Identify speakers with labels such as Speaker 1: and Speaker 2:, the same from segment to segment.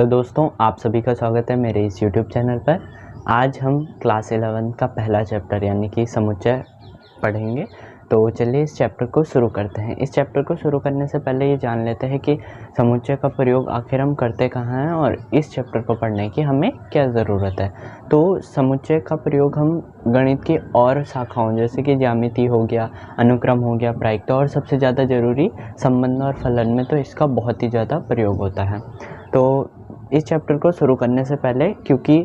Speaker 1: दोस्तों, आप सभी का स्वागत है मेरे इस YouTube चैनल पर। आज हम क्लास 11 का पहला चैप्टर यानी कि समुच्चय पढ़ेंगे। तो चलिए इस चैप्टर को शुरू करते हैं। इस चैप्टर को शुरू करने से पहले ये जान लेते हैं कि समुच्चय का प्रयोग आखिर हम करते कहाँ हैं और इस चैप्टर को पढ़ने की हमें क्या ज़रूरत है। तो समुच्चय का प्रयोग हम गणित की और शाखाओं जैसे कि ज्यामिति हो गया, अनुक्रम हो गया, प्रायिकता और सबसे ज़्यादा ज़रूरी संबंध और फलन में तो इसका बहुत ही ज़्यादा प्रयोग होता है। तो इस चैप्टर को शुरू करने से पहले, क्योंकि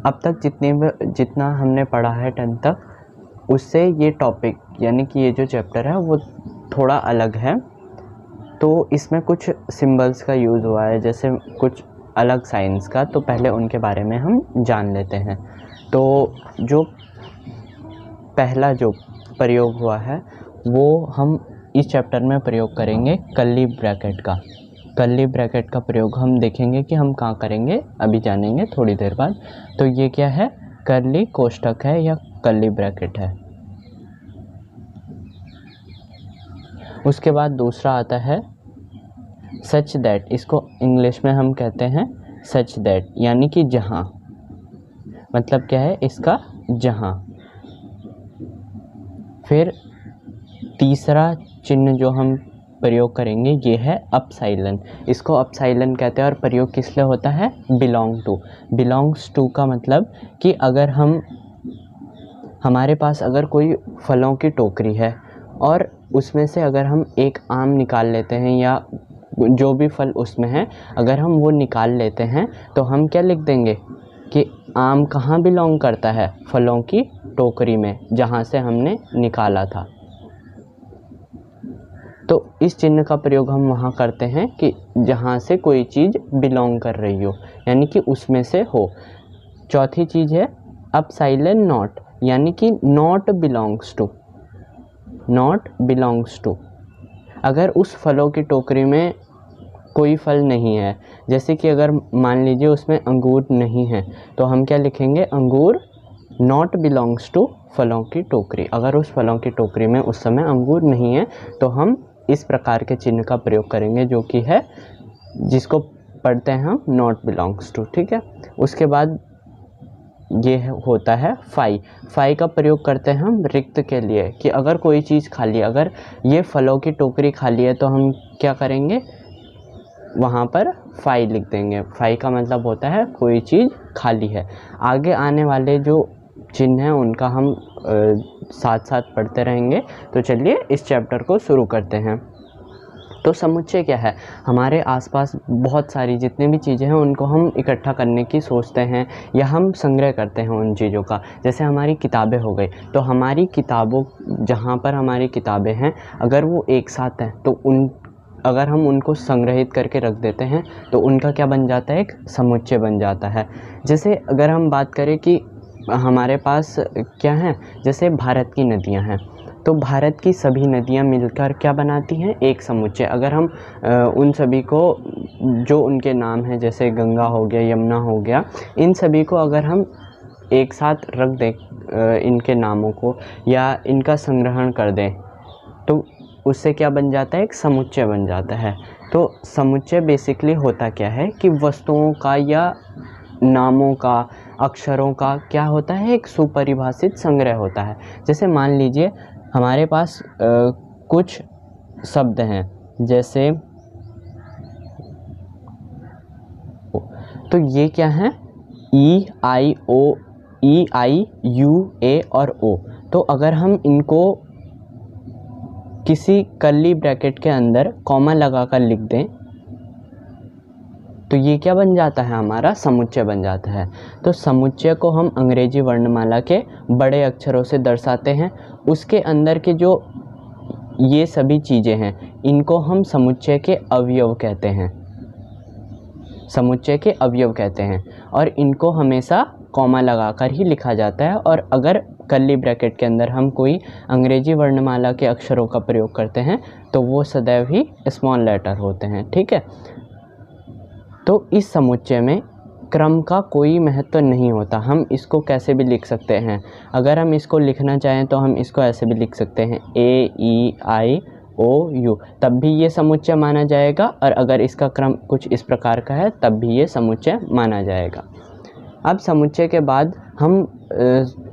Speaker 1: अब तक जितना हमने पढ़ा है 10th तक, उससे ये टॉपिक यानी कि ये जो चैप्टर है वो थोड़ा अलग है। तो इसमें कुछ सिंबल्स का यूज़ हुआ है, जैसे कुछ अलग साइंस का। तो पहले उनके बारे में हम जान लेते हैं। तो जो पहला जो प्रयोग हुआ है वो हम इस चैप्टर में प्रयोग करेंगे कर्ली ब्रैकेट का। कर्ली ब्रैकेट का प्रयोग हम देखेंगे कि हम कहाँ करेंगे, अभी जानेंगे थोड़ी देर बाद। तो ये क्या है, कर्ली कोष्ठक है या कर्ली ब्रैकेट है। उसके बाद दूसरा आता है सच दैट। इसको इंग्लिश में हम कहते हैं सच दैट, यानी कि जहाँ। मतलब क्या है इसका, जहाँ। फिर तीसरा चिन्ह जो हम प्रयोग करेंगे ये है अपसाइलन। इसको अपसाइलन कहते हैं और प्रयोग किस लिए होता है, बिलोंग टू। बिलोंग्स टू का मतलब कि अगर हमारे पास अगर कोई फलों की टोकरी है और उसमें से अगर हम एक आम निकाल लेते हैं या जो भी फल उसमें है अगर हम वो निकाल लेते हैं तो हम क्या लिख देंगे कि आम कहाँ बिलोंग करता है, फलों की टोकरी में जहाँ से हमने निकाला था। तो इस चिन्ह का प्रयोग हम वहाँ करते हैं कि जहाँ से कोई चीज़ बिलोंग कर रही हो, यानी कि उसमें से हो। चौथी चीज़ है अपसाइलन नॉट, यानी कि not belongs to. Not belongs to, अगर उस फलों की टोकरी में कोई फल नहीं है, जैसे कि अगर मान लीजिए उसमें अंगूर नहीं है तो हम क्या लिखेंगे, अंगूर नॉट बिलोंग्स टू फलों की टोकरी। अगर उस फलों की टोकरी में उस समय अंगूर नहीं है तो हम इस प्रकार के चिन्ह का प्रयोग करेंगे, जो कि है जिसको पढ़ते हैं हम नॉट बिलोंग्स टू। ठीक है। उसके बाद ये होता है फाई। फाई का प्रयोग करते हैं हम रिक्त के लिए, कि अगर कोई चीज़ खाली है, अगर ये फलों की टोकरी खाली है तो हम क्या करेंगे, वहाँ पर फाई लिख देंगे। फाई का मतलब होता है कोई चीज़ खाली है। आगे आने वाले जो चिन्ह हैं उनका हम साथ साथ पढ़ते रहेंगे। तो चलिए इस चैप्टर को शुरू करते हैं। तो समुच्चय क्या है, हमारे आसपास बहुत सारी जितनी भी चीज़ें हैं उनको हम इकट्ठा करने की सोचते हैं या हम संग्रह करते हैं उन चीज़ों का। जैसे हमारी किताबें हो गई, तो हमारी किताबों, जहाँ पर हमारी किताबें हैं अगर वो एक साथ हैं तो अगर हम उनको संग्रहित करके रख देते हैं तो उनका क्या बन जाता है, एक समुच्चय बन जाता है। जैसे अगर हम बात करें कि हमारे पास क्या है, जैसे भारत की नदियां हैं, तो भारत की सभी नदियां मिलकर क्या बनाती हैं, एक समुच्चय। अगर हम उन सभी को जो उनके नाम हैं, जैसे गंगा हो गया, यमुना हो गया, इन सभी को अगर हम एक साथ रख दें इनके नामों को या इनका संग्रहण कर दें तो उससे क्या बन जाता है, एक समुच्चय बन जाता है। तो समुच्चय बेसिकली होता क्या है कि वस्तुओं का या नामों का, अक्षरों का क्या होता है, एक सुपरिभाषित संग्रह होता है। जैसे मान लीजिए हमारे पास कुछ शब्द हैं, जैसे तो ये क्या हैं, ई आई ओ, ई आई यू ए और ओ। तो अगर हम इनको किसी कर्ली ब्रैकेट के अंदर कॉमा लगाकर लिख दें तो ये क्या बन जाता है, हमारा समुच्चय बन जाता है। तो समुच्चय को हम अंग्रेजी वर्णमाला के बड़े अक्षरों से दर्शाते हैं। उसके अंदर के जो ये सभी चीज़ें हैं इनको हम समुच्चय के अवयव कहते हैं। समुच्चय के अवयव कहते हैं और इनको हमेशा कॉमा लगाकर ही लिखा जाता है। और अगर कर्ली ब्रैकेट के अंदर हम कोई अंग्रेजी वर्णमाला के अक्षरों का प्रयोग करते हैं तो वो सदैव ही स्मॉल लेटर होते हैं। ठीक है। तो इस समुच्चय में क्रम का कोई महत्व नहीं होता, हम इसको कैसे भी लिख सकते हैं। अगर हम इसको लिखना चाहें तो हम इसको ऐसे भी लिख सकते हैं, ए ई आई OU, तब भी ये समुच्चय माना जाएगा। और अगर इसका क्रम कुछ इस प्रकार का है तब भी ये समुच्चय माना जाएगा। अब समुच्चय के बाद हम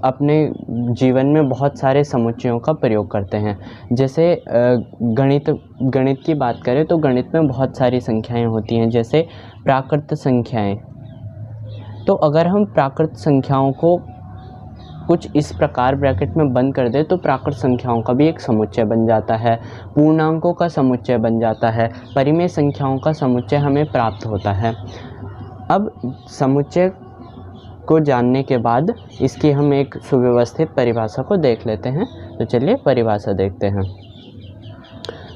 Speaker 1: अपने जीवन में बहुत सारे समुच्चयों का प्रयोग करते हैं। जैसे गणित की बात करें तो गणित में बहुत सारी संख्याएं होती हैं, जैसे प्राकृत संख्याएं। तो अगर हम प्राकृत संख्याओं को कुछ इस प्रकार ब्रैकेट में बंद कर दे तो प्राकृत संख्याओं का भी एक समुच्चय बन जाता है, पूर्णांकों का समुच्चय बन जाता है, परिमेय संख्याओं का समुच्चय हमें प्राप्त होता है। अब समुच्चय को जानने के बाद इसकी हम एक सुव्यवस्थित परिभाषा को देख लेते हैं। तो चलिए परिभाषा देखते हैं।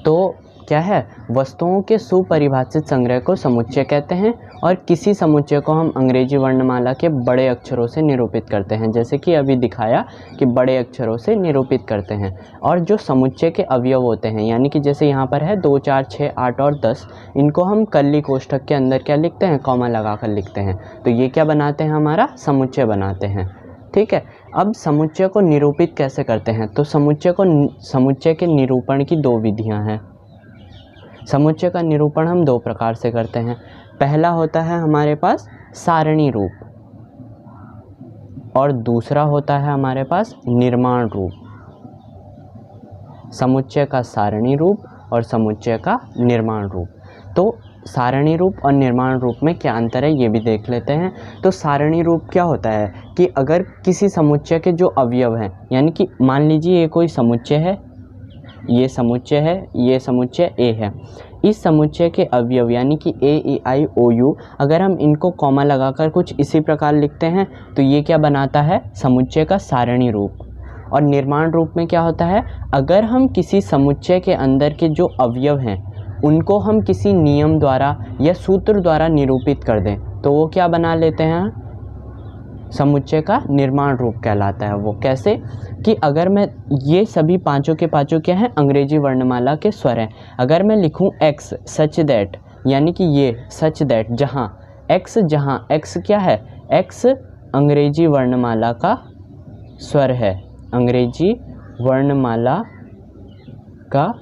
Speaker 1: तो क्या है, वस्तुओं के सुपरिभाषित संग्रह को समुच्चय कहते हैं और किसी समुच्चय को हम अंग्रेजी वर्णमाला के बड़े अक्षरों से निरूपित करते हैं, जैसे कि अभी दिखाया कि बड़े अक्षरों से निरूपित करते हैं। और जो समुच्चय के अवयव होते हैं, यानी कि जैसे यहाँ पर है 2, 4, 6, 8 और 10, इनको हम कर्ली कोष्ठक के अंदर क्या लिखते हैं, कॉमा लगाकर लिखते हैं। तो ये क्या बनाते हैं, हमारा समुच्चय बनाते हैं। ठीक है। अब समुच्चय को निरूपित कैसे करते हैं, तो समुच्चय के निरूपण की दो विधियाँ हैं। समुच्चय का निरूपण हम दो प्रकार से करते हैं। पहला होता है हमारे पास सारणी रूप और दूसरा होता है हमारे पास निर्माण रूप। समुच्चय का सारणी रूप और समुच्चय का निर्माण रूप। तो सारणी रूप और निर्माण रूप में क्या अंतर है ये भी देख लेते हैं। तो सारणी रूप क्या होता है कि अगर किसी समुच्चय के जो अवयव हैं, यानी कि मान लीजिए ये कोई समुच्चय है, ये समुच्चय है, ये समुच्चय A है। इस समुच्चय के अवयव यानी कि AEIOU अगर हम इनको कॉमा लगाकर कुछ इसी प्रकार लिखते हैं तो ये क्या बनाता है, समुच्चय का सारणी रूप। और निर्माण रूप में क्या होता है, अगर हम किसी समुच्चय के अंदर के जो अवयव हैं उनको हम किसी नियम द्वारा या सूत्र द्वारा निरूपित कर दें तो वो क्या बना लेते हैं, समुच्चय का निर्माण रूप कहलाता है। वो कैसे कि अगर मैं, ये सभी पांचों के पांचों क्या हैं, अंग्रेजी वर्णमाला के स्वर हैं। अगर मैं लिखूं x सच दैट, यानी कि ये सच दैट जहाँ x, जहाँ x क्या है, x अंग्रेजी वर्णमाला का स्वर है, अंग्रेजी वर्णमाला का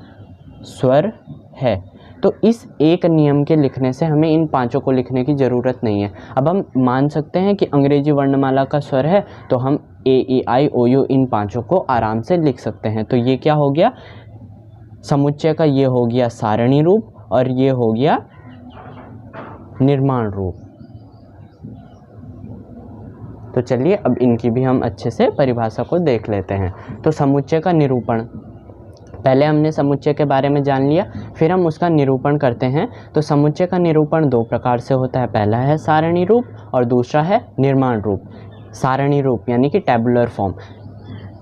Speaker 1: स्वर है। तो इस एक नियम के लिखने से हमें इन पांचों को लिखने की ज़रूरत नहीं है। अब हम मान सकते हैं कि अंग्रेजी वर्णमाला का स्वर है तो हम AEIOU इन पांचों को आराम से लिख सकते हैं। तो ये क्या हो गया, समुच्चय का ये हो गया सारणी रूप और ये हो गया निर्माण रूप। तो चलिए अब इनकी भी हम अच्छे से परिभाषा को देख लेते हैं। तो समुच्चय का निरूपण, पहले हमने समुच्चय के बारे में जान लिया, फिर हम उसका निरूपण करते हैं। तो समुच्चय का निरूपण दो प्रकार से होता है, पहला है सारणी रूप और दूसरा है निर्माण रूप। सारणी रूप यानी कि टैबुलर फॉर्म,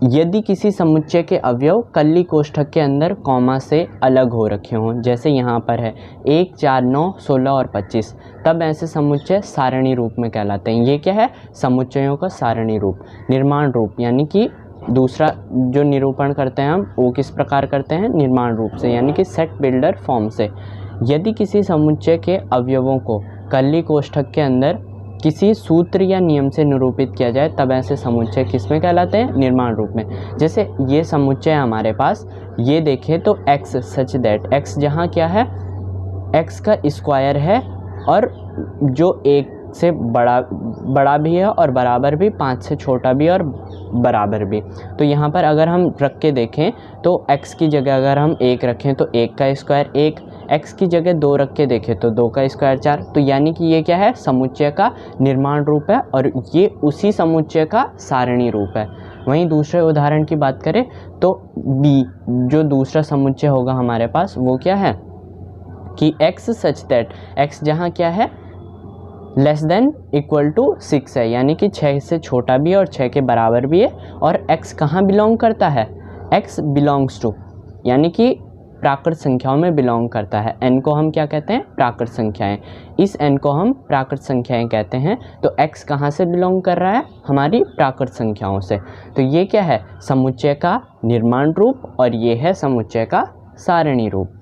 Speaker 1: यदि किसी समुच्चय के अवयव कर्ली कोष्ठक के अंदर कॉमा से अलग हो रखे हों, जैसे यहाँ पर है 1, 4, 9, 16 और 25, तब ऐसे समुच्चय सारणी रूप में कहलाते हैं। ये क्या है, समुच्चयों का सारणी रूप। निर्माण रूप यानी कि दूसरा जो निरूपण करते हैं हम वो किस प्रकार करते हैं, निर्माण रूप से, यानी कि सेट बिल्डर फॉर्म से। यदि किसी समुच्चय के अवयवों को कर्ली कोष्ठक के अंदर किसी सूत्र या नियम से निरूपित किया जाए तब ऐसे समुच्चय किस में कहलाते हैं, निर्माण रूप में। जैसे ये समुच्चय है हमारे पास, ये देखें तो x सच दैट, x जहाँ क्या है, x का स्क्वायर है और जो 1 से बड़ा भी है और बराबर भी, 5 से छोटा भी और बराबर भी। तो यहाँ पर अगर हम रख के देखें तो x की जगह अगर हम 1 रखें तो 1 का स्क्वायर 1, x की जगह 2 रख के देखें तो 2 का स्क्वायर 4। तो यानी कि ये क्या है, समुच्चय का निर्माण रूप है और ये उसी समुच्चय का सारणी रूप है। वहीं दूसरे उदाहरण की बात करें तो b, जो दूसरा समुच्चय होगा हमारे पास वो क्या है कि x सच दैट, x जहाँ क्या है लेस देन इक्वल टू 6 है, यानी कि 6 से छोटा भी है और 6 के बराबर भी है। और x कहाँ बिलोंग करता है, x बिलोंग्स टू, यानी कि प्राकृत संख्याओं में बिलोंग करता है। n को हम क्या कहते हैं, प्राकृत संख्याएं। इस n को हम प्राकृत संख्याएं कहते हैं। तो x कहाँ से बिलोंग कर रहा है, हमारी प्राकृत संख्याओं से। तो ये क्या है, समुच्चय का निर्माण रूप और ये है समुच्चय का सारणी रूप।